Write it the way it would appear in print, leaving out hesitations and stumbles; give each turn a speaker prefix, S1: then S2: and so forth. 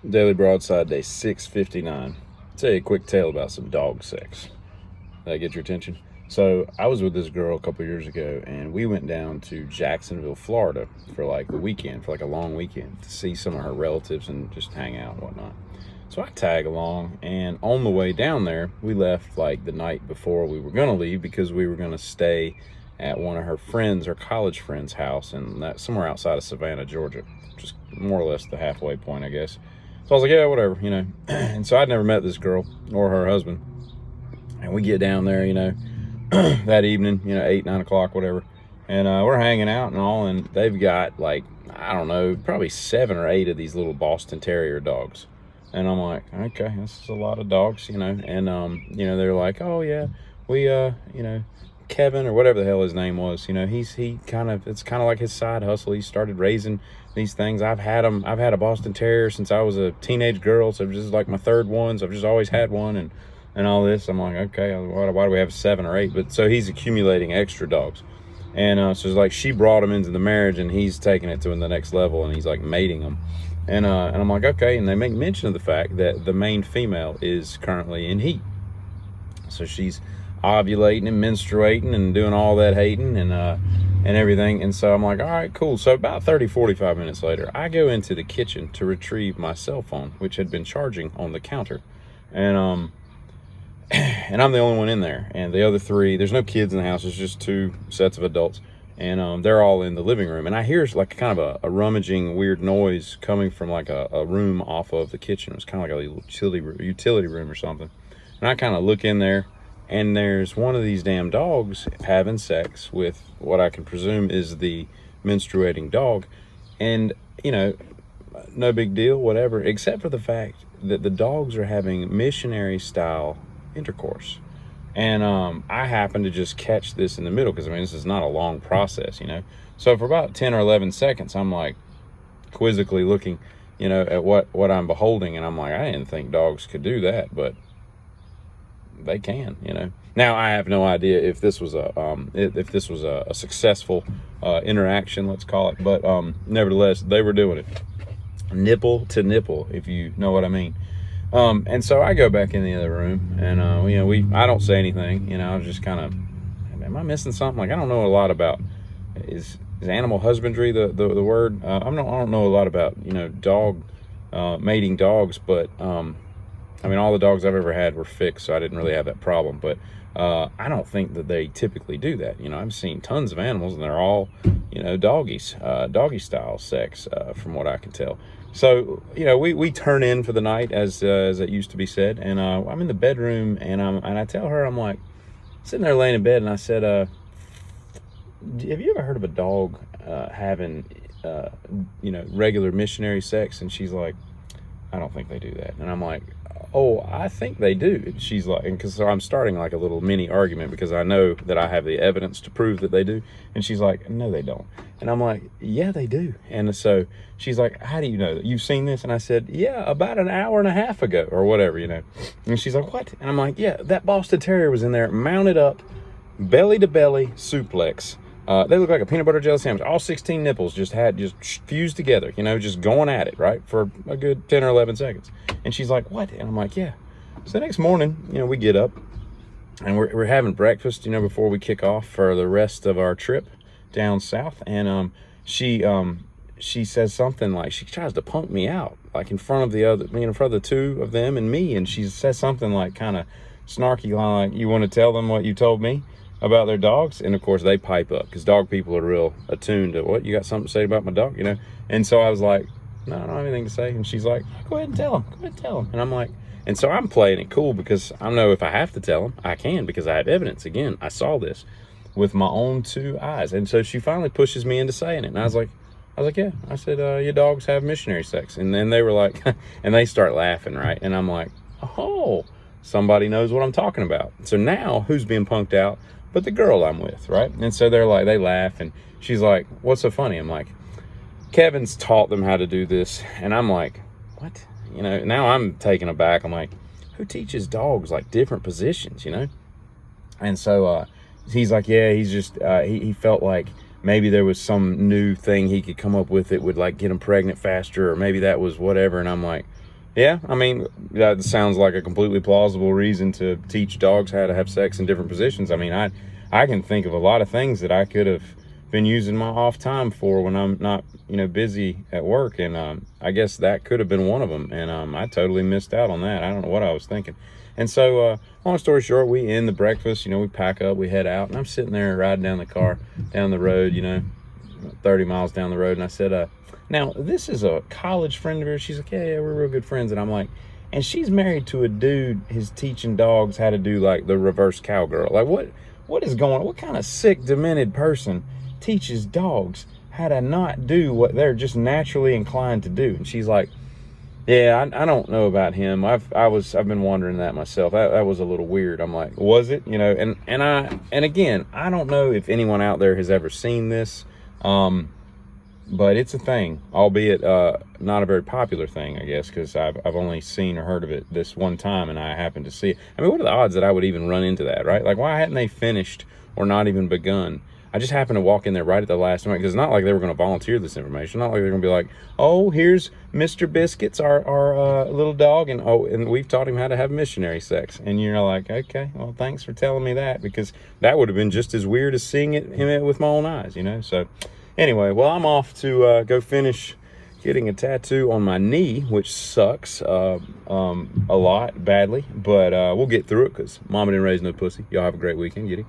S1: Daily Broadside, day 659. Tell you a quick tale about some dog sex. That get your attention? So I was with this girl a couple years ago, and we went down to Jacksonville, Florida for like the weekend, for like a long weekend, to see some of her relatives and just hang out and whatnot. So I tag along, and on the way down there, we left like the night before we were gonna leave because we were gonna stay at one of her friends, her college friend's house, and that somewhere outside of Savannah, Georgia, just more or less the halfway point, I guess. So I was like, yeah, whatever, And so I'd never met this girl or her husband. And we get down there, that evening, 8, 9 o'clock, whatever. And we're hanging out and all, and they've got like, I don't know, probably 7 or 8 of these little Boston Terrier dogs. And I'm like, okay, this is a lot of dogs, And, they're like, oh yeah, we, Kevin or whatever the hell his name was, it's kind of like his side hustle. He started raising these things. I've had a Boston Terrier since I was a teenage girl, so this is like my third one. So I've just always had one, and all this. I'm like, okay, why do we have 7 or 8? But so he's accumulating extra dogs, and so it's like she brought him into the marriage, and he's taking it to the next level, and he's like mating them, and I'm like, okay. And they make mention of the fact that the main female is currently in heat, so she's ovulating and menstruating and doing all that hating and everything. And so I'm like, all right, cool. So about 30-45 minutes later, I go into the kitchen to retrieve my cell phone, which had been charging on the counter, and and I'm the only one in there, and the other 3, there's no kids in the house, it's just 2 sets of adults, and they're all in the living room. And I hear like kind of a rummaging weird noise coming from like a room off of the kitchen. It was kind of like a utility room or something. And I kind of look in there, and there's one of these damn dogs having sex with what I can presume is the menstruating dog. And, no big deal, whatever, except for the fact that the dogs are having missionary style intercourse. And I happen to just catch this in the middle, because this is not a long process, So for about 10 or 11 seconds, I'm like quizzically looking, at what I'm beholding, and I'm like, I didn't think dogs could do that, but they can. Now I have no idea if this was a successful interaction, let's call it, but nevertheless, they were doing it nipple to nipple, if you know what I mean. And so I go back in the other room, and I don't say anything. I was just kind of, am I missing something? Like, I don't know a lot about is animal husbandry the word. I don't know a lot about dog mating dogs, but all the dogs I've ever had were fixed, so I didn't really have that problem. But I don't think that they typically do that. I've seen tons of animals, and they're all, doggy style sex, from what I can tell. So, we turn in for the night, as it used to be said. And I'm in the bedroom, and I tell her, I'm like, sitting there laying in bed, and I said, have you ever heard of a dog having, regular missionary sex? And she's like, I don't think they do that. And I'm like, oh, I think they do. And she's like, so I'm starting like a little mini argument, because I know that I have the evidence to prove that they do. And she's like, no, they don't. And I'm like, yeah, they do. And so she's like, how do you know that? You've seen this? And I said, yeah, about an hour and a half ago, or whatever, And she's like, what? And I'm like, yeah, that Boston Terrier was in there, mounted up, belly to belly, suplex. They look like a peanut butter jelly sandwich. All 16 nipples just fused together, just going at it, right, for a good 10 or 11 seconds. And she's like, what? And I'm like, yeah. So the next morning, we get up, and we're having breakfast, before we kick off for the rest of our trip down south. And she says something like, she tries to punk me out, like in front of the 2 of them and me. And she says something like kind of snarky, like, you want to tell them what you told me about their dogs? And of course they pipe up, because dog people are real attuned to, what, you got something to say about my dog, And so I was like, no, I don't have anything to say. And she's like, go ahead and tell him. And I'm like, and so I'm playing it cool, because I know if I have to tell him, I can, because I have evidence. Again, I saw this with my own 2 eyes. And so she finally pushes me into saying it. And I was like, yeah. I said, your dogs have missionary sex. And then they were like, and they start laughing, right? And I'm like, oh, somebody knows what I'm talking about. So now who's being punked out but the girl I'm with, right? And so they're like, they laugh, and she's like, what's so funny? I'm like, Kevin's taught them how to do this. And I'm like, what? Now I'm taken aback. I'm like, who teaches dogs like different positions, And so he's like, yeah, he's just, he felt like maybe there was some new thing he could come up with that would like get him pregnant faster, or maybe that was whatever. And I'm like, Yeah, I mean, that sounds like a completely plausible reason to teach dogs how to have sex in different positions. I mean, I can think of a lot of things that I could have been using my off time for when I'm not, busy at work, and I guess that could have been one of them, and I totally missed out on that. I don't know what I was thinking. And so, long story short, we end the breakfast. We pack up, we head out, and I'm sitting there riding down the car down the road. 30 miles down the road, and I said, now, this is a college friend of hers. She's like, yeah, we're real good friends. And I'm like, and she's married to a dude who's teaching dogs how to do like the reverse cowgirl. Like, what is going on? What kind of sick, demented person teaches dogs how to not do what they're just naturally inclined to do? And she's like, yeah, I don't know about him. I've been wondering that myself. That was a little weird. I'm like, was it? And again, I don't know if anyone out there has ever seen this. But it's a thing, albeit not a very popular thing, I guess, because I've only seen or heard of it this one time, and I happened to see it. I mean, what are the odds that I would even run into that, right? Like, why hadn't they finished or not even begun? I just happened to walk in there right at the last moment, because it's not like they were going to volunteer this information. Not like they're going to be like, oh, here's Mr. Biscuits, our little dog, and we've taught him how to have missionary sex. And you're like, okay, well, thanks for telling me that, because that would have been just as weird as seeing it with my own eyes, So anyway, well, I'm off to go finish getting a tattoo on my knee, which sucks a lot, badly. But we'll get through it, because mama didn't raise no pussy. Y'all have a great weekend. Giddy.